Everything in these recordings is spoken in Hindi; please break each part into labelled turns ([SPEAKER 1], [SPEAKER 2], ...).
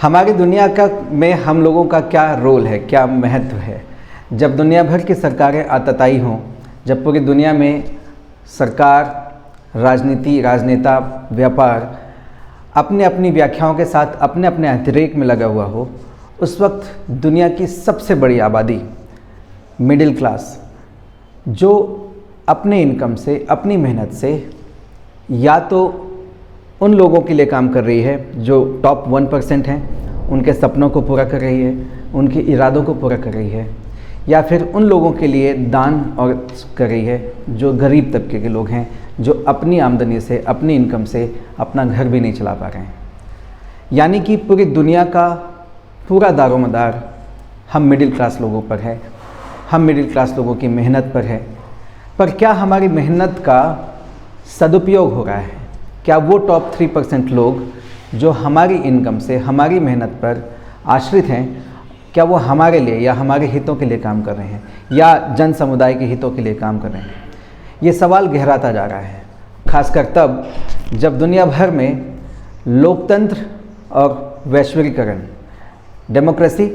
[SPEAKER 1] हमारी दुनिया का में हम लोगों का क्या रोल है, क्या महत्व है। जब दुनिया भर की सरकारें आतताई हों, जब पूरी दुनिया में सरकार, राजनीति, राजनेता, व्यापार अपने अपनी व्याख्याओं के साथ अपने अपने अतिरेक में लगा हुआ हो, उस वक्त दुनिया की सबसे बड़ी आबादी मिडिल क्लास, जो अपने इनकम से, अपनी मेहनत से या तो उन लोगों के लिए काम कर रही है जो टॉप 1% हैं, उनके सपनों को पूरा कर रही है, उनके इरादों को पूरा कर रही है, या फिर उन लोगों के लिए दान और कर रही है जो गरीब तबके के लोग हैं, जो अपनी आमदनी से, अपनी इनकम से अपना घर भी नहीं चला पा रहे हैं। यानी कि पूरी दुनिया का पूरा दारोमदार हम मिडिल क्लास लोगों पर है, हम मिडिल क्लास लोगों की मेहनत पर है। पर क्या हमारी मेहनत का सदुपयोग हो रहा है? क्या वो टॉप 3% लोग जो हमारी इनकम से, हमारी मेहनत पर आश्रित हैं, क्या वो हमारे लिए या हमारे हितों के लिए काम कर रहे हैं या जन समुदाय के हितों के लिए काम कर रहे हैं? ये सवाल गहराता जा रहा है, खासकर तब जब दुनिया भर में लोकतंत्र और वैश्वीकरण, डेमोक्रेसी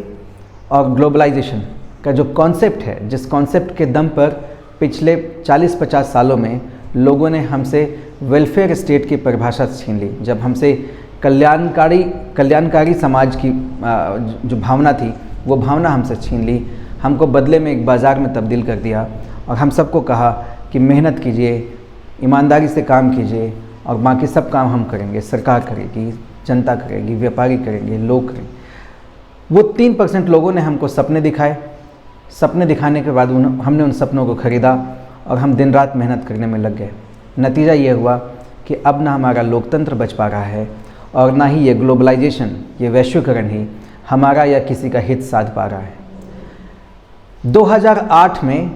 [SPEAKER 1] और ग्लोबलाइजेशन का जो कॉन्सेप्ट है, जिस कॉन्सेप्ट के दम पर पिछले 40-50 सालों में लोगों ने हमसे वेलफेयर स्टेट की परिभाषा छीन ली, जब हमसे कल्याणकारी समाज की जो भावना थी, वो भावना हमसे छीन ली, हमको बदले में एक बाज़ार में तब्दील कर दिया और हम सबको कहा कि मेहनत कीजिए, ईमानदारी से काम कीजिए और बाकी सब काम हम करेंगे, सरकार करेगी, जनता करेगी, व्यापारी करेंगे, लोग करेंगे। वो 3% लोगों ने हमको सपने दिखाए। सपने दिखाने के बाद हमने उन सपनों को ख़रीदा और हम दिन रात मेहनत करने में लग गए। नतीजा ये हुआ कि अब ना हमारा लोकतंत्र बच पा रहा है और ना ही ये ग्लोबलाइजेशन, ये वैश्वीकरण ही हमारा या किसी का हित साध पा रहा है। 2008 में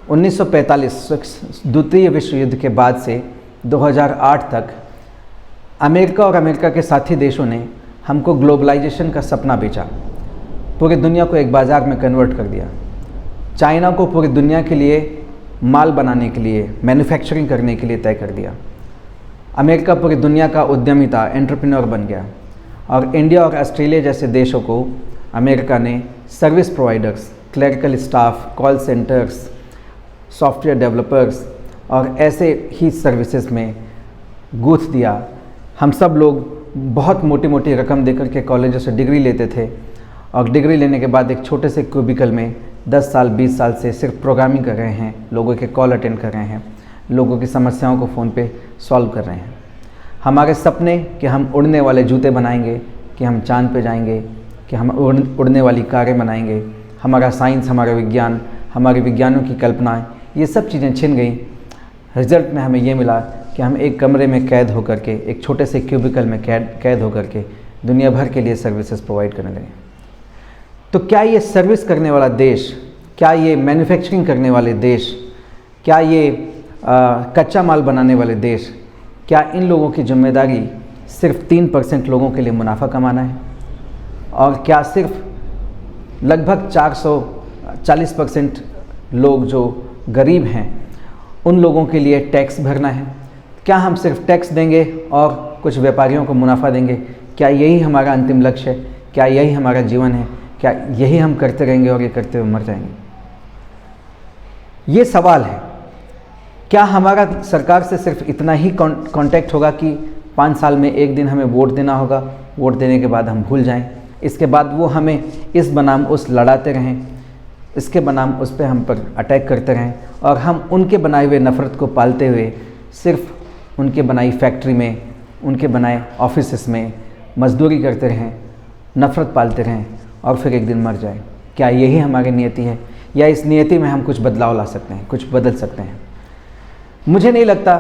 [SPEAKER 1] 1945 द्वितीय विश्व युद्ध के बाद से 2008 तक अमेरिका और अमेरिका के साथी देशों ने हमको ग्लोबलाइजेशन का सपना बेचा, पूरी दुनिया को एक बाज़ार में कन्वर्ट कर दिया। चाइना को पूरी दुनिया के लिए माल बनाने के लिए, मैन्युफैक्चरिंग करने के लिए तय कर दिया। अमेरिका पूरी दुनिया का उद्यमिता, एंटरप्रेन्योर बन गया और इंडिया और ऑस्ट्रेलिया जैसे देशों को अमेरिका ने service providers, clerical staff, call centres, software developers और ऐसे ही सर्विसेज में गूँथ दिया। हम सब लोग बहुत मोटी मोटी रकम देकर के कॉलेजों से डिग्री लेते थे और डिग्री लेने के बाद एक छोटे से क्यूबिकल में 10 साल 20 साल से सिर्फ प्रोग्रामिंग कर रहे हैं, लोगों के कॉल अटेंड कर रहे हैं, लोगों की समस्याओं को फ़ोन पे सॉल्व कर रहे हैं। हमारे सपने कि हम उड़ने वाले जूते बनाएंगे, कि हम चांद पे जाएंगे, कि हम उड़ने वाली कारें बनाएंगे, हमारा साइंस, हमारा विज्ञान, हमारे विज्ञानों की कल्पनाएं, ये सब चीज़ें छिन गई। रिज़ल्ट में हमें ये मिला कि हम एक कमरे में कैद होकर के, एक छोटे से क्यूबिकल में कैद होकर के दुनिया भर के लिए सर्विसेज प्रोवाइड करने लगे। तो क्या ये सर्विस करने वाला देश, क्या ये मैन्युफैक्चरिंग करने वाले देश, क्या ये कच्चा माल बनाने वाले देश, क्या इन लोगों की जिम्मेदारी सिर्फ 3% लोगों के लिए मुनाफा कमाना है? और क्या सिर्फ लगभग 440% लोग जो गरीब हैं उन लोगों के लिए टैक्स भरना है? क्या हम सिर्फ टैक्स देंगे और कुछ व्यापारियों को मुनाफा देंगे? क्या यही हमारा अंतिम लक्ष्य है? क्या यही हमारा जीवन है? क्या यही हम करते रहेंगे और ये करते हुए मर जाएंगे? ये सवाल है। क्या हमारा सरकार से सिर्फ इतना ही कांटेक्ट होगा कि 5 साल में एक दिन हमें वोट देना होगा, वोट देने के बाद हम भूल जाएं, इसके बाद वो हमें इस बनाम उस लड़ाते रहें, इसके बनाम उस पर हम पर अटैक करते रहें और हम उनके बनाए हुए नफ़रत को पालते हुए सिर्फ उनके बनाई फैक्ट्री में, उनके बनाए ऑफिस में मजदूरी करते रहें, नफ़रत पालते रहें और फिर एक दिन मर जाए? क्या यही हमारी नियति है या इस नियति में हम कुछ बदलाव ला सकते हैं, कुछ बदल सकते हैं? मुझे नहीं लगता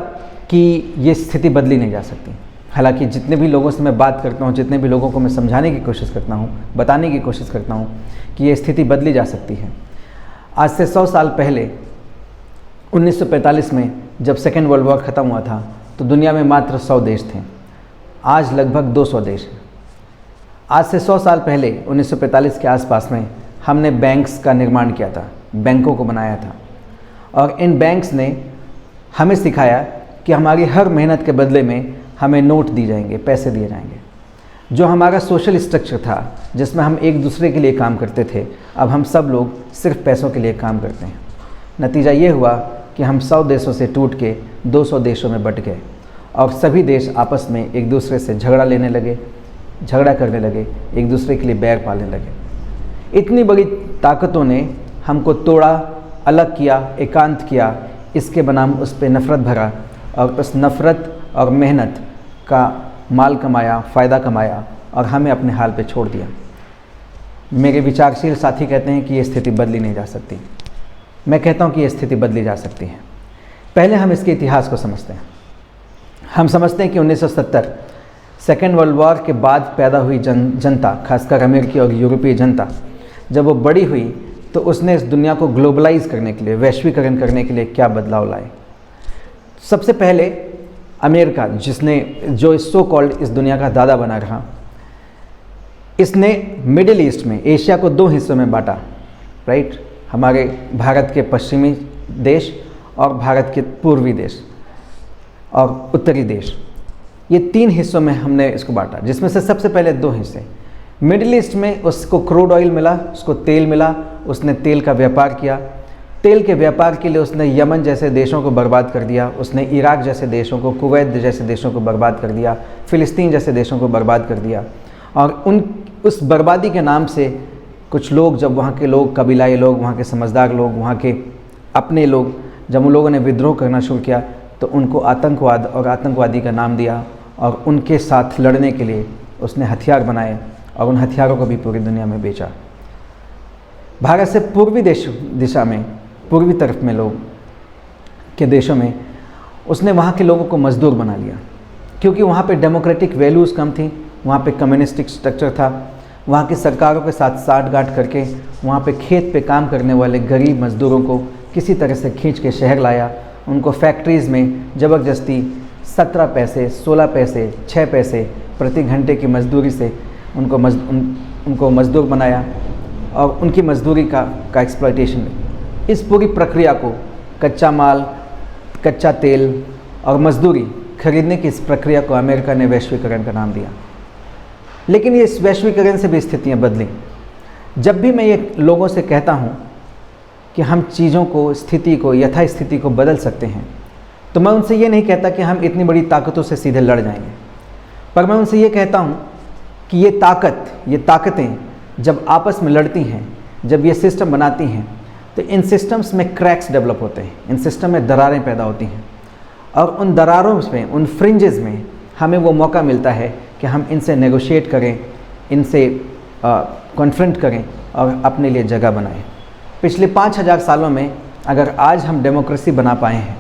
[SPEAKER 1] कि ये स्थिति बदली नहीं जा सकती। हालांकि जितने भी लोगों से मैं बात करता हूँ, जितने भी लोगों को मैं समझाने की कोशिश करता हूँ, बताने की कोशिश करता हूँ कि ये स्थिति बदली जा सकती है। आज से 100 साल पहले 1945 में जब सेकेंड वर्ल्ड वॉर ख़त्म हुआ था तो दुनिया में मात्र 100 देश थे। आज लगभग 200 देश हैं। आज से 100 साल पहले 1945 के आसपास में हमने बैंक्स का निर्माण किया था, बैंकों को बनाया था और इन बैंक्स ने हमें सिखाया कि हमारी हर मेहनत के बदले में हमें नोट दिए जाएंगे, पैसे दिए जाएंगे। जो हमारा सोशल स्ट्रक्चर था जिसमें हम एक दूसरे के लिए काम करते थे, अब हम सब लोग सिर्फ पैसों के लिए काम करते हैं। नतीजा ये हुआ कि हम 100 देशों से टूट के 200 देशों में बँट गए और सभी देश आपस में एक दूसरे से झगड़ा करने लगे, एक दूसरे के लिए बैर पालने लगे। इतनी बड़ी ताकतों ने हमको तोड़ा, अलग किया, एकांत किया, इसके बनाम उस पर नफ़रत भरा और उस नफ़रत और मेहनत का माल कमाया, फ़ायदा कमाया और हमें अपने हाल पे छोड़ दिया। मेरे विचारशील साथी कहते हैं कि ये स्थिति बदली नहीं जा सकती। मैं कहता हूँ कि ये स्थिति बदली जा सकती है। पहले हम इसके इतिहास को समझते हैं। हम समझते हैं कि 1970 सेकेंड वर्ल्ड वॉर के बाद पैदा हुई जनता, खासकर अमेरिकी और यूरोपीय जनता, जब वो बड़ी हुई तो उसने इस दुनिया को ग्लोबलाइज करने के लिए, वैश्वीकरण करने के लिए क्या बदलाव लाए। सबसे पहले अमेरिका, जो इस सो कॉल्ड इस दुनिया का दादा बना रहा, इसने मिडिल ईस्ट में एशिया को 2 हिस्सों में बांटा, राइट। हमारे भारत के पश्चिमी देश और भारत के पूर्वी देश और उत्तरी देश, ये 3 हिस्सों में हमने इसको बांटा, जिसमें से सबसे पहले 2 हिस्से। मिडिल ईस्ट में उसको क्रूड ऑयल मिला, उसको तेल मिला, उसने तेल का व्यापार किया। तेल के व्यापार के लिए उसने यमन जैसे देशों को बर्बाद कर दिया, उसने इराक जैसे देशों को, कुवैत जैसे देशों को बर्बाद कर दिया, फ़िलिस्तीन जैसे देशों को बर्बाद कर दिया। और उस बर्बादी के नाम से कुछ लोग, जब वहाँ के लोग, कबीलाई लोग, वहाँ के समझदार लोग, वहाँ के अपने लोग, जब उन लोगों ने विद्रोह करना शुरू किया तो उनको आतंकवाद और आतंकवादी का नाम दिया और उनके साथ लड़ने के लिए उसने हथियार बनाए और उन हथियारों को भी पूरी दुनिया में बेचा। भारत से पूर्वी दिशा में, पूर्वी तरफ में लोग के देशों में उसने वहाँ के लोगों को मजदूर बना लिया, क्योंकि वहाँ पे डेमोक्रेटिक वैल्यूज़ कम थी, वहाँ पे कम्युनिस्टिक स्ट्रक्चर था। वहाँ की सरकारों के साथ साठगांठ करके वहाँ पे खेत पे काम करने वाले गरीब मजदूरों को किसी तरह से खींच के शहर लाया। उनको फैक्ट्रीज़ में ज़बरदस्ती 17 पैसे, 16 पैसे, 6 पैसे प्रति घंटे की मजदूरी से उनको मजदूर बनाया और उनकी मजदूरी का एक्सप्लॉयटेशन। इस पूरी प्रक्रिया को कच्चा माल, कच्चा तेल और मजदूरी खरीदने की इस प्रक्रिया को अमेरिका ने वैश्वीकरण का नाम दिया। लेकिन ये इस वैश्वीकरण से भी स्थितियाँ बदली। जब भी मैं ये लोगों से कहता हूँ कि हम चीज़ों को, स्थिति को, यथास्थिति को बदल सकते हैं, तो मैं उनसे ये नहीं कहता कि हम इतनी बड़ी ताकतों से सीधे लड़ जाएंगे, पर मैं उनसे ये कहता हूँ कि ये ताकतें जब आपस में लड़ती हैं, जब ये सिस्टम बनाती हैं, तो इन सिस्टम्स में क्रैक्स डेवलप होते हैं, इन सिस्टम में दरारें पैदा होती हैं और उन दरारों में, उन फ्रिंजेस में हमें वो मौका मिलता है कि हम इनसे नेगोशिएट करें, इनसे कॉन्फ्रंट करें और अपने लिए जगह बनाएं। पिछले 5000 सालों में अगर आज हम डेमोक्रेसी बना पाए हैं,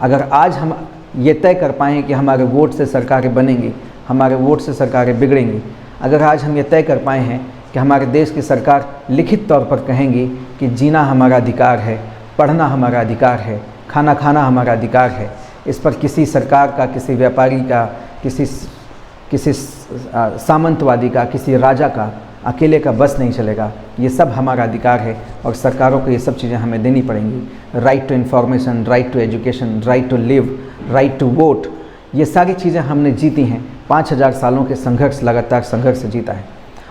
[SPEAKER 1] अगर आज हम ये तय कर पाएँ कि हमारे वोट से सरकारें बनेंगी, हमारे वोट से सरकारें बिगड़ेंगी, अगर आज हम ये तय कर पाए हैं कि हमारे देश की सरकार लिखित तौर पर कहेंगी कि जीना हमारा अधिकार है, पढ़ना हमारा अधिकार है, खाना खाना हमारा अधिकार है, इस पर किसी सरकार का, किसी व्यापारी का, किसी सामंतवादी का, किसी राजा का अकेले का बस नहीं चलेगा, ये सब हमारा अधिकार है और सरकारों को ये सब चीज़ें हमें देनी पड़ेंगी। Right to information, right to education, right to live, right to vote, ये सारी चीज़ें हमने जीती हैं। 5000 सालों के संघर्ष, लगातार संघर्ष से जीता है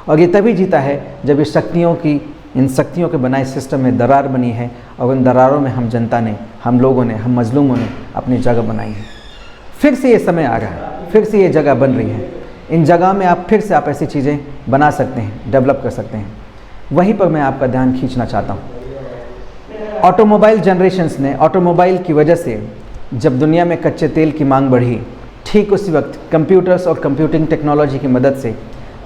[SPEAKER 1] और ये तभी जीता है जब इन शक्तियों के बनाए सिस्टम में दरार बनी है और उन दरारों में हम जनता ने, हम लोगों ने, हम मजलूमों ने अपनी जगह बनाई है। फिर से ये समय आ रहा है, फिर से ये जगह बन रही है। इन जगह में फिर से आप ऐसी चीज़ें बना सकते हैं, डेवलप कर सकते हैं। वहीं पर मैं आपका ध्यान खींचना चाहता हूँ। ऑटोमोबाइल जनरेशन्स ने, ऑटोमोबाइल की वजह से जब दुनिया में कच्चे तेल की मांग बढ़ी, ठीक उसी वक्त कंप्यूटर्स और कंप्यूटिंग टेक्नोलॉजी की मदद से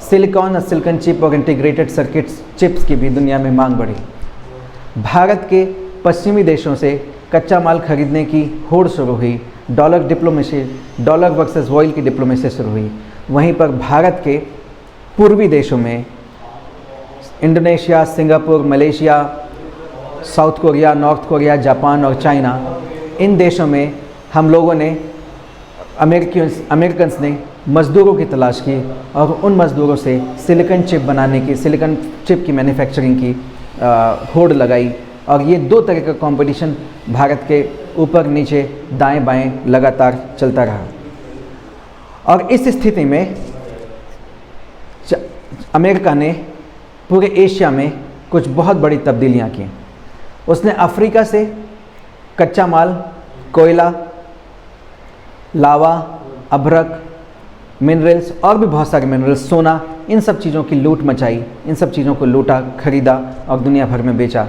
[SPEAKER 1] सिलिकॉन और सिलिकॉन चिप और इंटीग्रेटेड सर्किट्स चिप्स की भी दुनिया में मांग बढ़ी। भारत के पश्चिमी देशों से कच्चा माल खरीदने की होड़ शुरू हुई, dollar diplomacy, dollar versus oil की डिप्लोमेसी शुरू हुई। वहीं पर भारत के पूर्वी देशों में Indonesia, Singapore, Malaysia, south Korea, north Korea, Japan और चाइना, इन देशों में हम लोगों ने, अमेरिकन्स ने मज़दूरों की तलाश की और उन मज़दूरों से सिलिकॉन चिप बनाने की, सिलिकॉन चिप की मैन्युफैक्चरिंग की होड़ लगाई और ये 2 तरह का कंपटीशन भारत के ऊपर नीचे, दाएं बाएं लगातार चलता रहा। और इस स्थिति में अमेरिका ने पूरे एशिया में कुछ बहुत बड़ी तब्दीलियां की। उसने अफ्रीका से कच्चा माल, कोयला, लावा, अभ्रक, मिनरल्स और भी बहुत सारे मिनरल्स, सोना, इन सब चीज़ों की लूट मचाई, इन सब चीज़ों को लूटा, खरीदा और दुनिया भर में बेचा।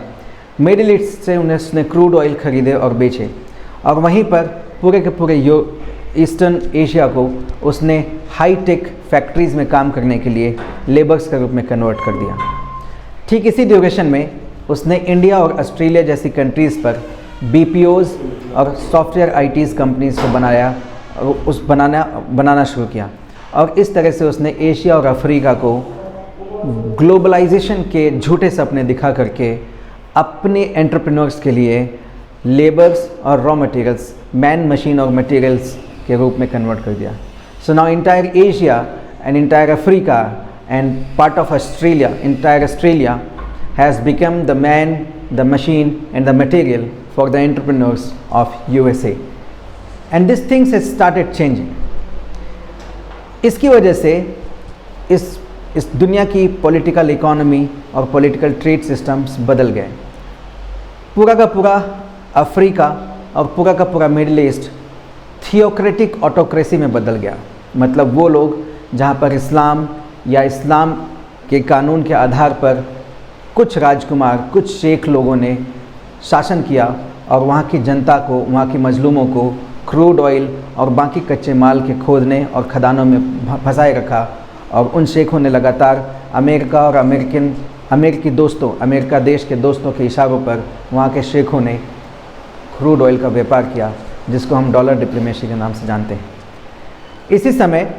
[SPEAKER 1] मिडिल ईस्ट से उसने क्रूड ऑयल खरीदे और बेचे, और वहीं पर पूरे के पूरे ईस्टर्न एशिया को उसने हाई टेक फैक्ट्रीज़ में काम करने के लिए लेबर्स के रूप में कन्वर्ट कर दिया। ठीक इसी ड्यूरेशन में उसने इंडिया और ऑस्ट्रेलिया जैसी कंट्रीज़ पर बीपीओज़ और सॉफ्टवेयर आईटीज़ कंपनीज़ को बनाना शुरू किया, और इस तरह से उसने एशिया और अफ्रीका को ग्लोबलाइजेशन के झूठे सपने दिखा करके अपने एंटरप्रेन्योर्स के लिए लेबर्स और रॉ मटेरियल्स, मैन, मशीन और मटेरियल्स के रूप में कन्वर्ट कर दिया। So now entire Asia and entire Africa and part of Australia, entire Australia has become the man, the machine and the material for the entrepreneurs of USA, and this things has started changing. इसकी वजह से इस दुनिया की पॉलिटिकल इकोनॉमी और पॉलिटिकल ट्रेड सिस्टम्स बदल गए। पूरा का पूरा अफ्रीका और पूरा का पूरा मिडिल ईस्ट थियोक्रेटिक ऑटोक्रेसी में बदल गया। मतलब वो लोग जहाँ पर इस्लाम या इस्लाम के कानून के आधार पर कुछ राजकुमार, कुछ शेख लोगों ने शासन किया और वहाँ की जनता को, वहाँ की मजलूमों को क्रूड ऑयल और बाकी कच्चे माल के खोदने और खदानों में फंसाए रखा, और उन शेखों ने लगातार अमेरिका और अमेरिकी दोस्तों, अमेरिका देश के दोस्तों के इशारों पर वहाँ के शेखों ने क्रूड ऑयल का व्यापार किया, जिसको हम डॉलर डिप्लोमेसी के नाम से जानते हैं। इसी समय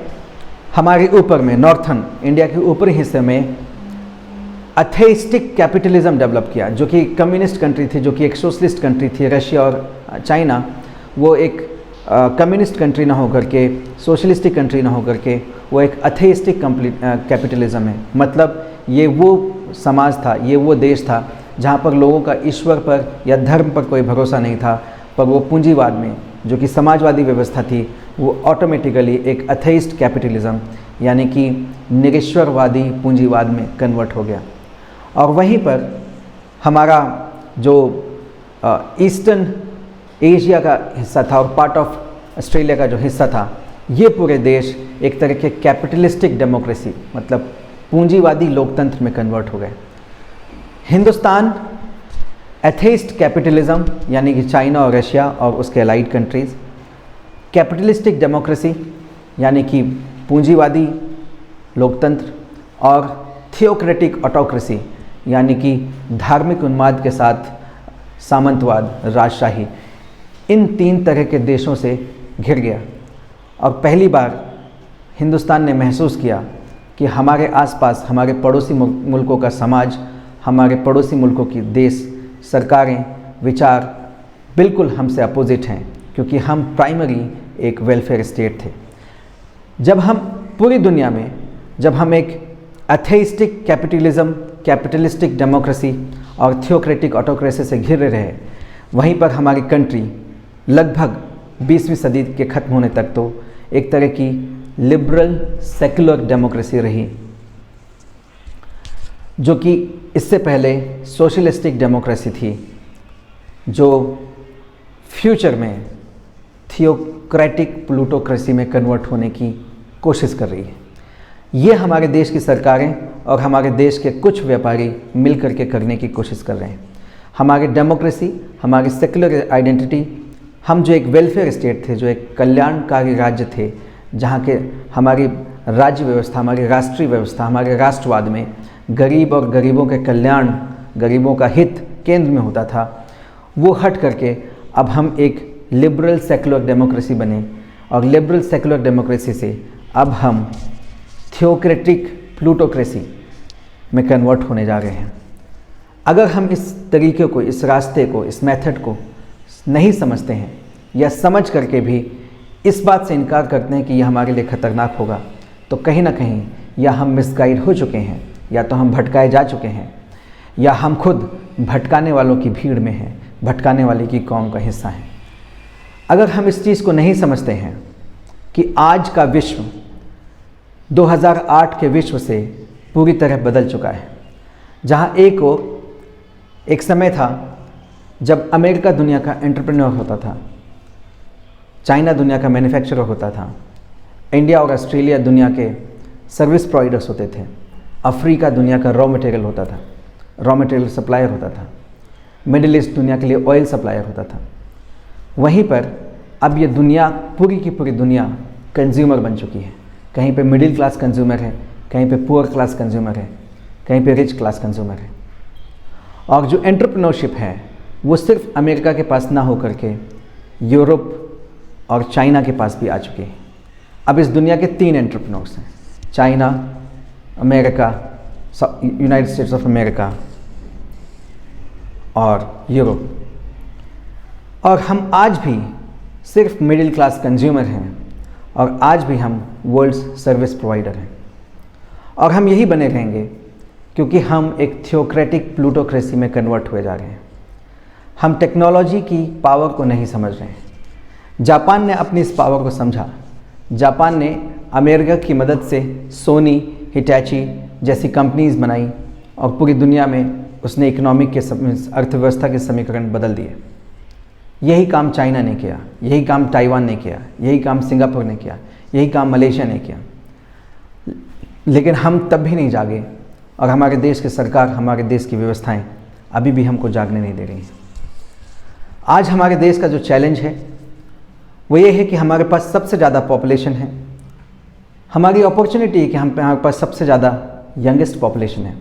[SPEAKER 1] हमारे ऊपर में, नॉर्थन इंडिया के ऊपरी हिस्से में अथेइस्टिक कैपिटलिज्म डेवलप किया, जो कि कम्युनिस्ट कंट्री थी, जो कि एक सोशलिस्ट कंट्री थी। रशिया और चाइना वो एक कम्युनिस्ट कंट्री ना होकर के, सोशलिस्टिक कंट्री ना होकर के, वो एक अथेइस्टिक कैपिटलिज्म है। मतलब ये वो समाज था, ये वो देश था जहाँ पर लोगों का ईश्वर पर या धर्म पर कोई भरोसा नहीं था, पर वो पूंजीवाद में, जो कि समाजवादी व्यवस्था थी, वो ऑटोमेटिकली एक अथेइस्ट कैपिटलिज्म यानी कि निरीश्वरवादी पूंजीवाद में कन्वर्ट हो गया। और वहीं पर हमारा जो ईस्टर्न एशिया का हिस्सा था और पार्ट ऑफ ऑस्ट्रेलिया का जो हिस्सा था, ये पूरे देश एक तरह के कैपिटलिस्टिक डेमोक्रेसी, मतलब पूंजीवादी लोकतंत्र में कन्वर्ट हो गए। हिंदुस्तान एथेइस्ट कैपिटलिज्म यानी कि चाइना और रशिया और उसके अलाइड कंट्रीज़, कैपिटलिस्टिक डेमोक्रेसी यानी कि पूंजीवादी लोकतंत्र, और थियोक्रेटिक ऑटोक्रेसी यानी कि धार्मिक उन्माद के साथ सामंतवाद, राजशाही, इन तीन तरह के देशों से घिर गया। और पहली बार हिंदुस्तान ने महसूस किया कि हमारे आसपास, हमारे पड़ोसी मुल्कों का समाज, हमारे पड़ोसी मुल्कों की देश, सरकारें, विचार बिल्कुल हमसे अपोजिट हैं, क्योंकि हम प्राइमरी एक वेलफेयर स्टेट थे। जब हम पूरी दुनिया में, जब हम एक एथेइस्टिक कैपिटलिज्म, कैपिटलिस्टिक डेमोक्रेसी और थियोक्रेटिक ऑटोक्रेसी से घिरे रहे, वहीं पर हमारी कंट्री लगभग 20वीं सदी के ख़त्म होने तक तो एक तरह की लिबरल सेक्युलर डेमोक्रेसी रही, जो कि इससे पहले सोशलिस्टिक डेमोक्रेसी थी, जो फ्यूचर में थियोक्रेटिक प्लूटोक्रेसी में कन्वर्ट होने की कोशिश कर रही है। ये हमारे देश की सरकारें और हमारे देश के कुछ व्यापारी मिल करके करने की कोशिश कर रहे हैं। हमारी डेमोक्रेसी, हमारी सेक्युलर आइडेंटिटी, हम जो एक वेलफेयर स्टेट थे, जो एक कल्याणकारी राज्य थे, जहाँ के हमारी राज्य व्यवस्था, हमारी राष्ट्रीय व्यवस्था, हमारे राष्ट्रवाद में गरीब और गरीबों के कल्याण, गरीबों का हित केंद्र में होता था, वो हट करके अब हम एक लिबरल सेक्युलर डेमोक्रेसी बने, और लिबरल सेक्युलर डेमोक्रेसी से अब हम थियोक्रेटिक प्लूटोक्रेसी में कन्वर्ट होने जा रहे हैं। अगर हम इस तरीके को, इस रास्ते को, इस मेथड को नहीं समझते हैं, या समझ करके भी इस बात से इनकार करते हैं कि यह हमारे लिए खतरनाक होगा, तो कहीं ना कहीं या हम मिसगाइड हो चुके हैं, या तो हम भटकाए जा चुके हैं, या हम खुद भटकाने वालों की भीड़ में हैं, भटकाने वाले की कौम का हिस्सा हैं। अगर हम इस चीज़ को नहीं समझते हैं कि आज का विश्व 2008 के विश्व से पूरी तरह बदल चुका है। जहां एक समय था जब अमेरिका दुनिया का एंटरप्रेन्योर होता था, चाइना दुनिया का मैन्युफैक्चरर होता था, इंडिया और ऑस्ट्रेलिया दुनिया के सर्विस प्रोवाइडर्स होते थे, अफ्रीका दुनिया का रॉ मटेरियल सप्लायर होता था, मिडिल ईस्ट दुनिया के लिए ऑयल सप्लायर होता था। वहीं पर अब ये दुनिया, पूरी की पूरी दुनिया कंज्यूमर बन चुकी है। कहीं पे मिडिल क्लास कंज्यूमर है, कहीं पे पुअर क्लास कंज्यूमर है, कहीं पे रिच क्लास कंज्यूमर है। और जो एंटरप्रेन्योरशिप है वो सिर्फ अमेरिका के पास ना होकर के यूरोप और चाइना के पास भी आ चुकी है। अब इस दुनिया के 3 एंटरप्रेन्योर्स हैं, China, America, United states of America और यूरोप। और हम आज भी सिर्फ मिडिल क्लास कंज्यूमर हैं और आज भी हम वर्ल्ड्स सर्विस प्रोवाइडर हैं। और हम यही बने रहेंगे क्योंकि हम एक थियोक्रेटिक प्लूटोक्रेसी में कन्वर्ट हुए जा रहे हैं। हम टेक्नोलॉजी की पावर को नहीं समझ रहे हैं। जापान ने अपनी इस पावर को समझा। जापान ने अमेरिका की मदद से सोनी, हिटैची जैसी कंपनीज बनाई और पूरी दुनिया में उसने इकोनॉमिक के अर्थव्यवस्था के समीकरण बदल दिए। यही काम चाइना ने किया, यही काम ताइवान ने किया, यही काम सिंगापुर ने किया, यही काम मलेशिया ने किया। लेकिन हम तब भी नहीं जागे और हमारे देश की सरकार, हमारे देश की व्यवस्थाएं अभी भी हमको जागने नहीं दे रही हैं। आज हमारे देश का जो चैलेंज है वो ये है कि हमारे पास सबसे ज़्यादा पॉपुलेशन है। हमारी अपॉर्चुनिटी है कि हमारे पास सबसे ज़्यादा यंगेस्ट पॉपुलेशन है।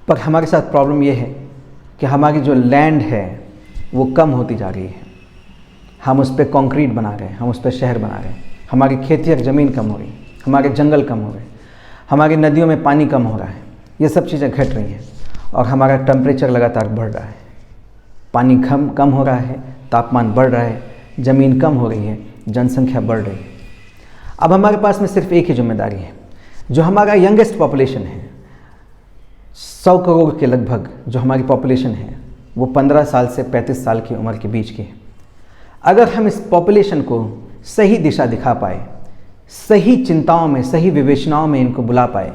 [SPEAKER 1] पर हमारे साथ प्रॉब्लम ये है कि हमारी जो लैंड है वो कम होती जा रही है। हम उस पर कंक्रीट बना रहे हैं, हम उस पर शहर बना रहे हैं। हमारी खेती और ज़मीन कम हो रही है, हमारे जंगल कम हो रहे हैं, हमारी नदियों में पानी कम हो रहा है। ये सब चीज़ें घट रही हैं और हमारा टेम्परेचर लगातार बढ़ रहा है। पानी कम हो रहा है, तापमान बढ़ रहा है, ज़मीन कम हो रही है, जनसंख्या बढ़ रही है। अब हमारे पास में सिर्फ एक ही जिम्मेदारी है। जो हमारा यंगेस्ट पॉपुलेशन है, 100 करोड़ के लगभग जो हमारी पॉपुलेशन है, वो 15 साल से 35 साल की उम्र के बीच की है। अगर हम इस पॉपुलेशन को सही दिशा दिखा पाए, सही चिंताओं में, सही विवेचनाओं में इनको बुला पाए,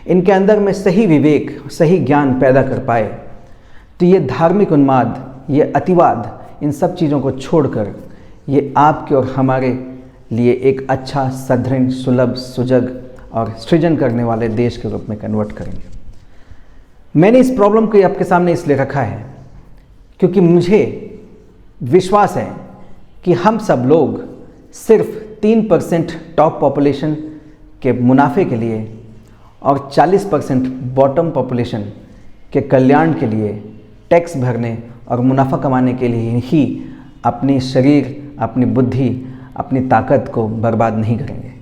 [SPEAKER 1] इनके अंदर में सही विवेक, सही ज्ञान पैदा कर पाए, तो ये धार्मिक उन्माद, ये अतिवाद, इन सब चीज़ों को छोड़कर ये आपके और हमारे लिए एक अच्छा, सदृढ़, सुलभ, सुजग और सृजन करने वाले देश के रूप में कन्वर्ट करेंगे। मैंने इस प्रॉब्लम को आपके सामने इसलिए रखा है क्योंकि मुझे विश्वास है कि हम सब लोग सिर्फ 3% टॉप पॉपुलेशन के मुनाफे के लिए और 40% बॉटम पॉपुलेशन के कल्याण के लिए टैक्स भरने और मुनाफा कमाने के लिए ही अपनी शरीर, अपनी बुद्धि, अपनी ताकत को बर्बाद नहीं करेंगे।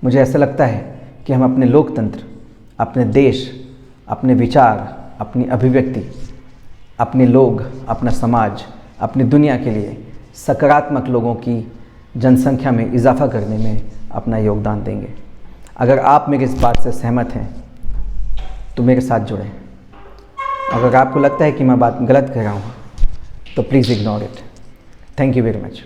[SPEAKER 1] मुझे ऐसा लगता है कि हम अपने लोकतंत्र, अपने देश, अपने विचार, अपनी अभिव्यक्ति, अपने लोग, अपना समाज, अपनी दुनिया के लिए सकारात्मक लोगों की जनसंख्या में इजाफा करने में अपना योगदान देंगे। अगर आप मेरी इस बात से सहमत हैं तो मेरे साथ जुड़ें। अगर आपको लगता है कि मैं बात गलत कह रहा हूँ तो please ignore it. Thank you very much.